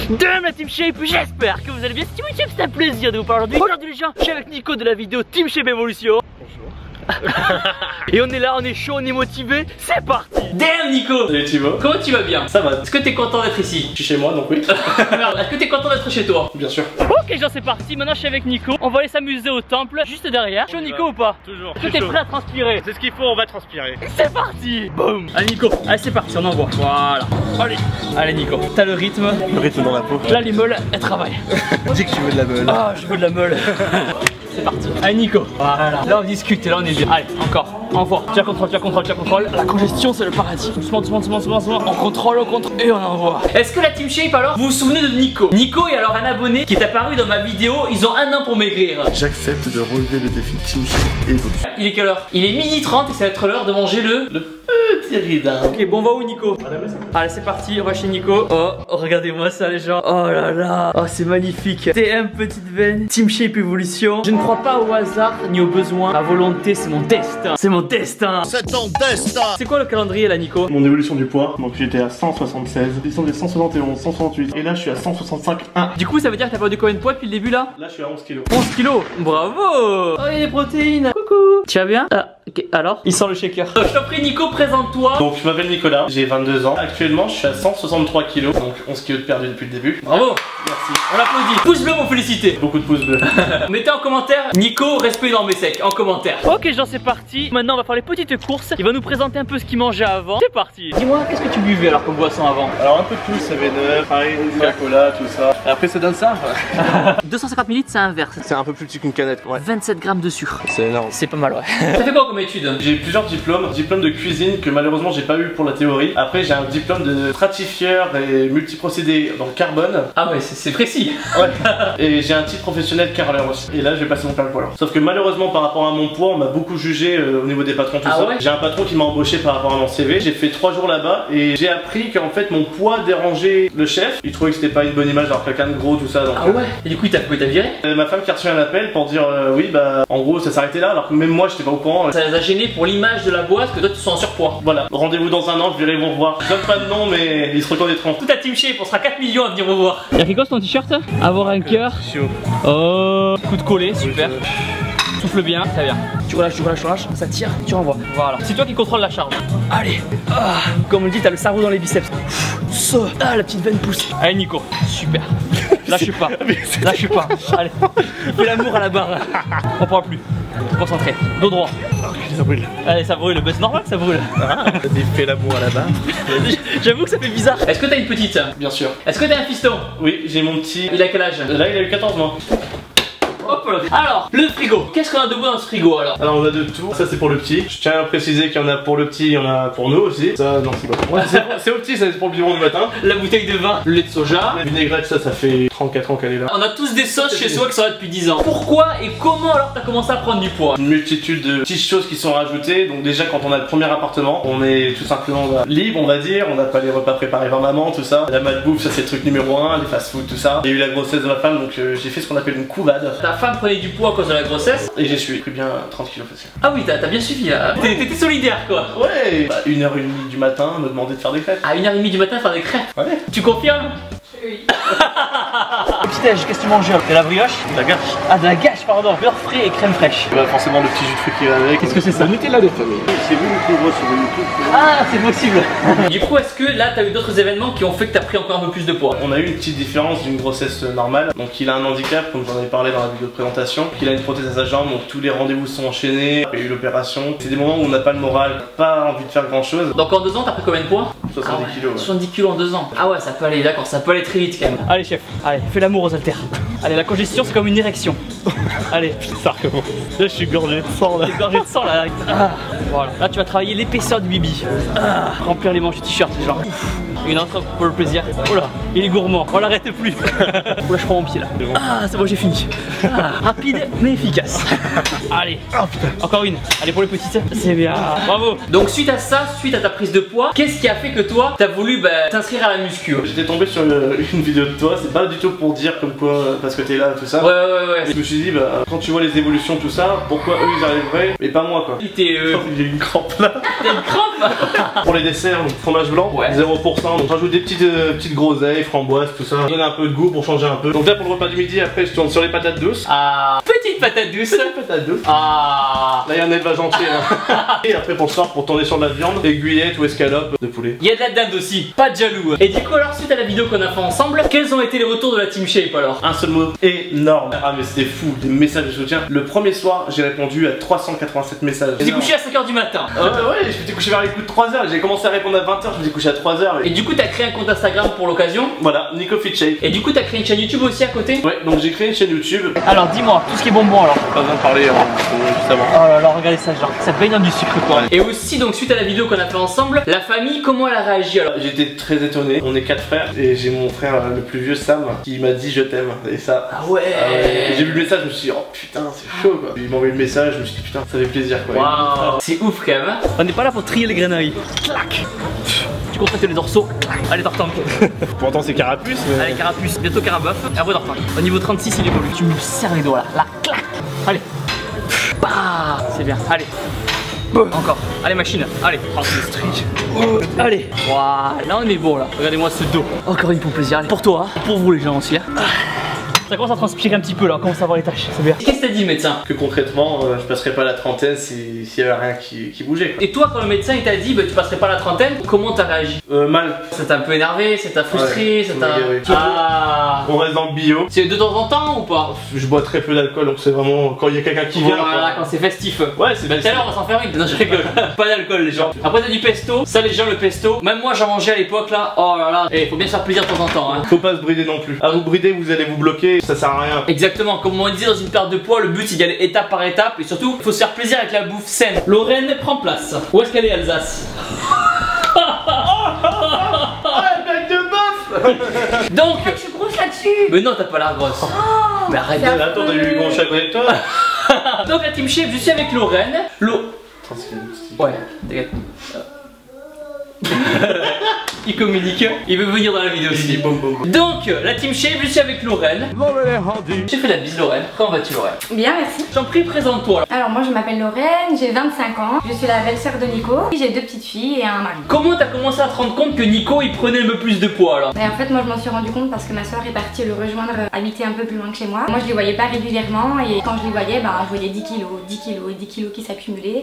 de la Team Shape, j'espère que vous allez bien. Team Shape, c'est un plaisir de vous parler aujourd'hui. Aujourd'hui les gens, je suis avec Nico de la vidéo Team Shape Evolution. Bonjour. Et on est là, on est chaud, on est motivé, c'est parti. Damn Nico. Salut Thibaut. Comment tu vas bien? Ça va. Est-ce que t'es content d'être ici? Je suis chez moi donc oui. Merde, est-ce que t'es content d'être chez toi? Bien sûr. Ok gens, c'est parti, maintenant je suis avec Nico. On va aller s'amuser au temple, juste derrière. Chaud Nico ou pas? Toujours. Est-ce que t'es prêt à transpirer? C'est ce qu'il faut, on va transpirer. C'est parti. Boum. Allez Nico, allez c'est parti, on envoie. Voilà. Allez Nico, t'as le rythme. Le rythme dans la peau. Là les meules, elles travaillent. Dis que tu veux de la meule. Ah, je veux de la meule. C'est parti. Allez Nico. Voilà. Là on discute et là on est bien. Allez, encore. Envoie. Tu contrôle. La congestion c'est le paradis. Doucement. On contrôle et on envoie. Est-ce que la Team Shape alors, vous vous souvenez de Nico? Nico est alors un abonné qui est apparu dans ma vidéo. Ils ont 1 an pour maigrir. J'accepte de relever le défi Team Shape Evolution. Il est quelle heure? Il est 12h30 et ça va être l'heure de manger le petit ridin. Ok, bon on va où Nico? Allez c'est parti, on va chez Nico. Oh, regardez-moi ça les gens. Oh là là. Oh c'est magnifique. TM petite veine, Team Shape Evolution. Je ne crois pas au hasard ni au besoin. Ma volonté c'est mon destin. C'est mon destin. C'est ton destin. C'est quoi le calendrier là Nico? Mon évolution du poids, donc j'étais à 176, descendu à 171, 168 et là je suis à 165,1. Du coup ça veut dire que t'as perdu combien de poids depuis le début là? Là je suis à 11 kg. 11 kilos. Bravo. Oh il y a des protéines. Coucou. Tu vas bien? Ok, alors? Il sent le shaker. Je t'en prie Nico, présente-toi. Donc je m'appelle Nicolas, j'ai 22 ans. Actuellement je suis à 163 kg, donc 11 kg de perdu depuis le début. Bravo. Merci. On applaudit. Pouce bleu pour féliciter. Beaucoup de pouces bleus. Mettez en commentaire Nico, respect énorme et sec. En commentaire. Ok gens, c'est parti. Maintenant on va faire les petites courses. Il va nous présenter un peu ce qu'il mangeait avant. C'est parti. Dis-moi, qu'est-ce que tu buvais alors comme boisson avant? Alors un peu de tout, 7-Up, Coca-Cola, tout ça. Et après ça donne ça. 250 ml, c'est un verre. C'est un peu plus petit qu'une canette. Ouais. 27 grammes de sucre. C'est énorme. C'est pas mal ouais. Ça fait quoi comme étude? J'ai plusieurs diplômes. Diplôme de cuisine que malheureusement j'ai pas eu pour la théorie. Après j'ai un diplôme de stratifieur et multiprocédé dans le carbone. Ah ouais, c'est précis. Ouais. Et j'ai un titre professionnel carreleur aussi. Et là je vais passer mon plein poids. Sauf que malheureusement par rapport à mon poids on m'a beaucoup jugé au niveau des patrons tout ça. Ouais, j'ai un patron qui m'a embauché par rapport à mon CV. J'ai fait 3 jours là-bas et j'ai appris qu'en fait mon poids dérangeait le chef. Il trouvait que c'était pas une bonne image d'avoir quelqu'un de gros tout ça. Donc, ah ouais. Et du coup il t'a viré? ma femme qui a reçu un appel pour dire oui bah en gros ça s'arrêtait là alors que même moi j'étais pas au courant. Ça les a gênés pour l'image de la boîte que toi tu sois en surpoids. Voilà, rendez-vous dans 1 an, je viendrai vous revoir. Je donne pas de nom mais ils se reconnaîtront. Toute ta Team Shape, on sera 4 millions à venir vous voir. Y'a quelque chose ton t-shirt? Avoir un cœur. Oh, coup de collet, super. Souffle bien, très bien. Tu relâches, ça tire, tu renvoies. Voilà. C'est toi qui contrôle la charge. Allez. Ah, comme on le dit, t'as le cerveau dans les biceps. Ça. Ah, la petite veine pousse. Allez Nico, super. Lâche pas. Allez. Fais l'amour à la barre. On pourra plus. Concentré. Dos droit. Ça brûle. Allez, ça brûle. Bah, c'est normal que ça brûle. Vas-y, fais l'amour à la barre. J'avoue que ça fait bizarre. Est-ce que t'as une petite? Bien sûr. Est-ce que t'as un fiston? Oui, j'ai mon petit. Il a quel âge? Là, il a eu 14 mois. Hop là. Alors, le frigo. Qu'est-ce qu'on a de beau dans ce frigo alors? Alors, on a de tout. Ça, c'est pour le petit. Je tiens à préciser qu'il y en a pour le petit, il y en a pour nous aussi. Ça, non, c'est pas pour moi. C'est au petit, ça, c'est pour le biberon du matin. La bouteille de vin, le lait de soja. La vinaigrette, ça fait 34 ans qu'elle est là. On a tous des sauces chez soi qui sont là depuis 10 ans. Pourquoi et comment alors t'as commencé à prendre du poids? Une multitude de petites choses qui sont rajoutées. Donc, déjà, quand on a le premier appartement, on est tout simplement libre, on va dire. On n'a pas les repas préparés par maman, tout ça. La malbouffe, ça, c'est le truc numéro 1. Les fast-food, tout ça. Il y a eu la grossesse de ma femme, donc j'ai fait ce qu'on appelle une couvade. Ta femme prenait du poids à cause de la grossesse? Et j'ai pris bien 30 kg facile. Ah oui, t'as bien suivi là. T'étais solidaire quoi. Ouais. Bah, 1h30 du matin, me demander de faire des crêpes. À 1h30 du matin faire des crêpes? Ouais. Tu confirmes? Oui. Au petit-déj, qu'est-ce que tu manges? De la brioche? De la gâche. Ah, de la gâche, pardon. Beurre frais et crème fraîche. Bah forcément le petit jus de fruits qui va avec. Qu'est-ce que c'est ça? Le Nutella de famille. C'est vous le plus gros sur YouTube. Ah, c'est possible. Du coup, est-ce que là, t'as eu d'autres événements qui ont fait que t'as pris encore un peu plus de poids? On a eu une petite différence d'une grossesse normale. Donc il a un handicap, comme j'en avais parlé dans la vidéo de présentation. Il a une prothèse à sa jambe, donc tous les rendez-vous sont enchaînés. Il y a eu l'opération. C'est des moments où on n'a pas le moral, pas envie de faire grand chose. Donc en 2 ans, t'as pris combien de poids? 70 kg. Ouais. 70 kg en 2 ans. Ah ouais, ça peut aller, d'accord, ça peut aller très vite quand même. Allez chef, allez, fais l'amour aux haltères. Allez, la congestion c'est comme une érection. Allez, Ça recommence. Là je suis gorgé de sang là. t'es gorgé de sang là. Ah, voilà. Là tu vas travailler l'épaisseur du bibi. Ah, remplir les manches du t-shirt, genre. Une autre pour le plaisir. Oh là, il est gourmand, on l'arrête plus. Oh là, je prends mon pied là. Ah, c'est bon, j'ai fini. Ah, rapide mais efficace. Allez, oh, putain. Encore une. Allez pour les petites. C'est bien. Bravo. Donc suite à ça, suite à ta prise de poids, qu'est-ce qui a fait que toi, t'as voulu t'inscrire à la muscu? J'étais tombé sur une vidéo de toi, c'est pas du tout pour dire comme quoi parce que t'es là tout ça. Ouais. Je me suis dit bah quand tu vois les évolutions tout ça, pourquoi eux ils arriveraient et pas moi quoi. Il y a une crampe là. T'as une crampe? Pour les desserts, fromage blanc, ouais. 0%, dedans. Donc j'ajoute des petites groseilles, framboises, tout ça. Donner un peu de goût pour changer un peu. Donc là pour le repas du midi, après je tourne sur les patates douces. Ah, petite patate douce. Petite patate douce. Ah. Là il y a un élevage entier là. Et après pour le soir, pour tourner sur de la viande, aiguillette ou escalope de poulet. Il y a de la dinde aussi, pas de jaloux. Et du coup alors suite à la vidéo qu'on a fait ensemble, quels ont été les retours de la Team Shape alors? Un seul mot, énorme. Ah mais c'était fou, des messages de soutien. Le premier soir, j'ai répondu à 387 messages. J'étais couché à 5h du matin. Ouais, je m'étais couché vers les coups de 3h. J'ai commencé à répondre à 20h, je m'étais couché à 3h. Et du coup t'as créé un compte Instagram pour l'occasion. Voilà, Nico Fit Shape. Et du coup t'as créé une chaîne YouTube aussi à côté. Ouais, donc j'ai créé une chaîne YouTube. Alors dis-moi, tout ce qui est bonbon alors. Pas besoin de parler juste avant. Oh là là, regardez ça, genre, ça baigne dans du sucre quoi. Et aussi, donc, suite à la vidéo qu'on a fait ensemble, la famille, comment elle a réagi alors? J'étais très étonné. On est 4 frères et j'ai mon frère le plus vieux, Sam, qui m'a dit je t'aime. Et ça. Ah ouais. J'ai vu le message, je me suis dit, oh putain, c'est chaud quoi. Il m'a envoyé le message, je me suis dit, putain, ça fait plaisir quoi. Waouh, c'est ouf quand même. On n'est pas là pour trier les grenouilles. Clac. Tu contractes les dorsaux. Allez, Tartank. Pourtant, c'est Carapuce. Mais... Allez, Carapuce, bientôt Caraboeuf. Et après, Tartank. Au niveau 36, il évolue. Tu me serres les doigts là. Là, clac. Allez. Bah, c'est bien. Allez. Encore. Allez, machine. Allez. Oh, c'est strict. Allez. Voilà. Là, on est bon là. Regardez-moi ce dos. Encore une pour plaisir. Allez. Pour toi. Pour vous, les gens aussi. Ça commence à transpirer un petit peu là, on commence à voir les tâches, c'est bien. Qu'est-ce que t'as dit le médecin? Que concrètement, je passerais pas la trentaine s'il y avait rien qui bougeait. Et toi, quand le médecin il t'a dit bah, tu passerais pas la trentaine, comment t'as réagi? Mal. Ça t'a un peu énervé, ça t'a frustré, ça t'a... Ah. On reste dans le bio. C'est de temps en temps ou pas? Je bois très peu d'alcool, donc c'est vraiment quand il y a quelqu'un qui vient. Voilà, quand c'est festif. Ouais, c'est tout à l'heure on va s'en faire une. Non, je rigole. Pas d'alcool les gens. Après t'as du pesto, ça les gens le pesto. Même moi j'en mangeais à l'époque là. Oh là là. Et faut bien se faire plaisir de temps en temps. Hein. Faut pas se brider non plus. À vous brider, vous allez vous bloquer, ça sert à rien. Exactement, comme on dit dans une perte de poids, le but c'est d'y aller étape par étape et surtout il faut se faire plaisir avec la bouffe saine. Lorraine prend place. Où est-ce qu'elle est Alsace? Bec de bœuf. Donc, je suis grosse là-dessus. mais non t'as pas l'air grosse. Oh, mais arrête de... Attends, t'as eu mon chagrin avec toi. Donc la Team Shape, je suis avec Lorraine. Ouais, t'inquiète. Il communique, il veut venir dans la vidéo aussi. Donc, la Team Shape, je suis avec Lorraine. J'ai fait la bise Lorraine. Comment vas-tu Lorraine? Bien, merci. J'en prie, présente-toi. Alors moi je m'appelle Lorraine, j'ai 25 ans, je suis la belle-sœur de Nico, j'ai 2 petites filles et un mari. Comment t'as commencé à te rendre compte que Nico il prenait un peu plus de poids alors? Mais en fait moi je m'en suis rendu compte parce que ma soeur est partie le rejoindre, habiter un peu plus loin que chez moi. Moi je les voyais pas régulièrement et quand je les voyais, je voyais 10 kilos, 10 kilos, 10 kilos qui s'accumulaient.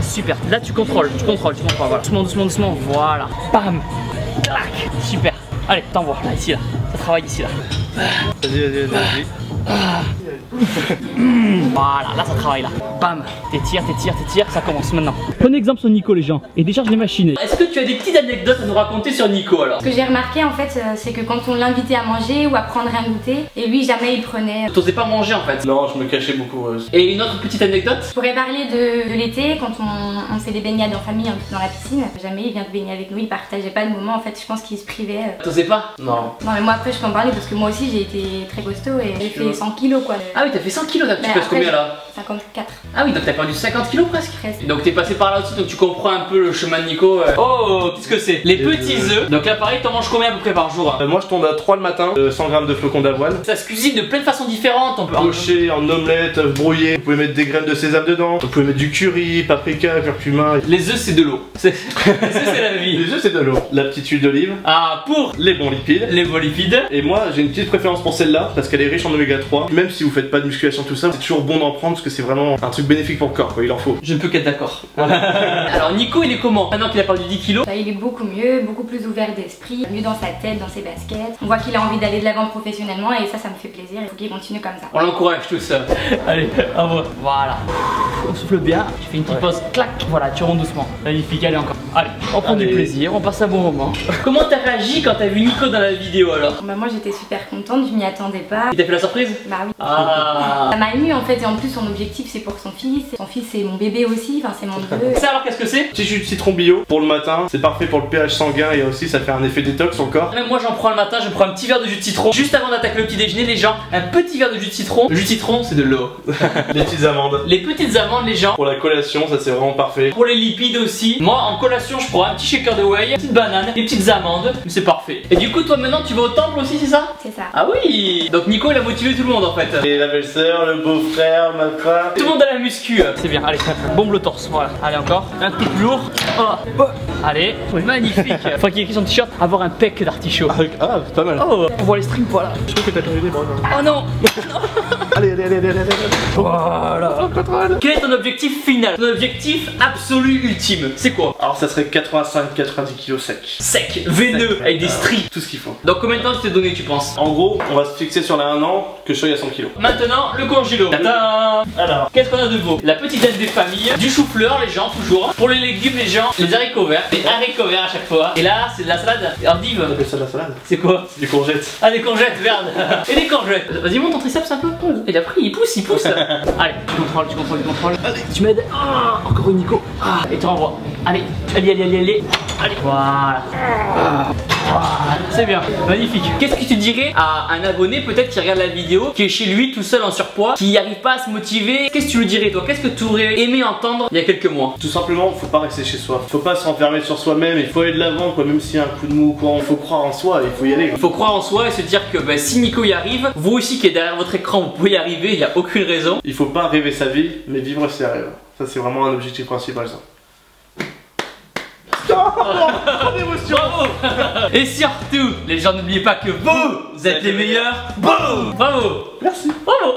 Super, là tu contrôles, voilà. Doucement, doucement, doucement, voilà. Bam. Clac. Super. Allez, t'envoies, là, ici, là. Ça travaille ici, là. Vas-y. Voilà, là ça travaille là. Bam, t'étires, ça commence maintenant. Prenez exemple sur Nico les gens et décharge les machines. Est-ce que tu as des petites anecdotes à nous raconter sur Nico alors? Ce que j'ai remarqué en fait c'est que quand on l'invitait à manger ou à prendre un goûter, et lui jamais il prenait. T'osais pas manger en fait? Non, je me cachais beaucoup. Et une autre petite anecdote? Je pourrais parler de l'été quand on fait des baignades en famille dans la piscine. Jamais il vient de baigner avec nous, il partageait pas de moment en fait, je pense qu'il se privait. T'osais pas? Non. Non mais moi après je peux en parler parce que moi aussi j'ai été très costaud et j'ai fait 100 kilos quoi. Ah oui, t'as fait 100 kilos, tu pèses combien là? 54. Ah oui, donc t'as perdu 50 kilos presque. Presque. Donc t'es passé par là aussi, donc tu comprends un peu le chemin de Nico. Oh, qu'est-ce que c'est? Les petits œufs. Donc là pareil, t'en manges combien à peu près par jour? Moi je tourne à 3 le matin, 100 g de flocons d'avoine. Ça se cuisine de plein de façons différentes. On peut pocher en omelette, brouillé. Vous pouvez mettre des graines de sésame dedans. Vous pouvez mettre du curry, paprika, curcuma. Les œufs c'est de l'eau. C'est la vie. Les œufs c'est de l'eau. La petite huile d'olive. Ah, pour les bons lipides. Les bons lipides. Et moi j'ai une petite préférence pour celle-là parce qu'elle est riche en oméga 3. Même si vous faites pas de musculation tout ça, c'est toujours bon d'en prendre parce que c'est vraiment un truc bénéfique pour le corps quoi, il en faut. Je ne peux qu'être d'accord. Alors Nico il est comment? Maintenant qu'il a perdu 10 kilos. Il est beaucoup mieux, beaucoup plus ouvert d'esprit, mieux dans sa tête, dans ses baskets. On voit qu'il a envie d'aller de l'avant professionnellement et ça me fait plaisir, il faut qu'il continue comme ça. On l'encourage tous. Allez, à moi. Voilà. On souffle bien, tu fais une petite pause, clac. Voilà, tu remontes doucement. Magnifique, allez encore. Allez, on prend du plaisir, on passe un bon moment. Comment t'as réagi quand t'as vu Nico dans la vidéo alors? Bah moi j'étais super contente, je m'y attendais pas. Il t'a fait la surprise? Bah oui. Ah. Ça m'a ému en fait et en plus son objectif c'est pour son fils. Son fils c'est mon bébé aussi, enfin c'est mon neveu. Ça alors qu'est-ce que c'est? Petit jus de citron bio pour le matin, c'est parfait pour le pH sanguin et aussi ça fait un effet détox sur le corps. Même moi j'en prends le matin, je prends un petit verre de jus de citron. Juste avant d'attaquer le petit déjeuner les gens, un petit verre de jus de citron. Le jus de citron c'est de l'eau. Les petites amandes. Les petites amandes les gens. Pour la collation ça c'est vraiment parfait. Pour les lipides aussi. Moi en collation collation, je prends un petit shaker de whey, une petite banane, des petites amandes, mais c'est parfait. Et du coup, toi maintenant, tu vas au temple aussi, c'est ça? C'est ça. Ah oui. Donc Nico, il a motivé tout le monde en fait. Et la belle-sœur, le beau-frère, ma femme. Tout le monde a la muscu. C'est bien, allez, bombe le torse, voilà. Allez encore, un peu plus lourd. Oh. Allez, magnifique. Faut qu'il y ait écrit son t-shirt, avoir un pec d'artichaut. Ah, c'est pas mal. Oh, on voit les strings, voilà. Je trouve que t'as terminé, bon. Oh non. Allez. Voilà. Quel est ton objectif final? Ton objectif absolu ultime, c'est quoi? Alors ça serait 85-90 kg sec. Sec, veineux, avec des stries. Tout ce qu'il faut. Donc combien de temps tu t'es donné, tu penses? En gros, on va se fixer sur les 1 an que je sois à 100 kg. Maintenant, le congélo. Tadam. Alors, Qu'est-ce qu'on a de beau? La petite aide des familles, du chou-fleur, les gens, toujours. Pour les légumes, les gens, les haricots verts. Les haricots verts à chaque fois. Et là, c'est de la salade. Endive. on appelle ça de la salade. C'est quoi? C'est des courgettes. Ah, des courgettes vertes. Et des courgettes. Vas-y, monte ton triceps un peu. Il a pris, il pousse. Allez, tu contrôles. Allez, tu m'aides. Oh, encore une Nico. Ah, et tu renvoies. Allez. Allez, voilà. Voilà, c'est bien, magnifique. Qu'est-ce que tu dirais à un abonné peut-être qui regarde la vidéo, qui est chez lui tout seul en surpoids, qui n'arrive pas à se motiver? Qu'est-ce que tu lui dirais toi? Qu'est-ce que tu aurais aimé entendre il y a quelques mois? Tout simplement, faut pas rester chez soi. Faut pas se renfermer sur soi-même. Il faut aller de l'avant, quoi. Même s'il y a un coup de mou ou quoi, il faut croire en soi. Il faut y aller. Il faut croire en soi et se dire que bah, si Nico y arrive, vous aussi qui êtes derrière votre écran, vous pouvez y arriver. Il n'y a aucune raison. Il faut pas rêver sa vie, mais vivre ses rêves. Ça, c'est vraiment un objectif principal, ça. Trop d'émotion. Bravo. Et surtout, les gens, n'oubliez pas que vous êtes les meilleurs. Bravo. Merci. Bravo.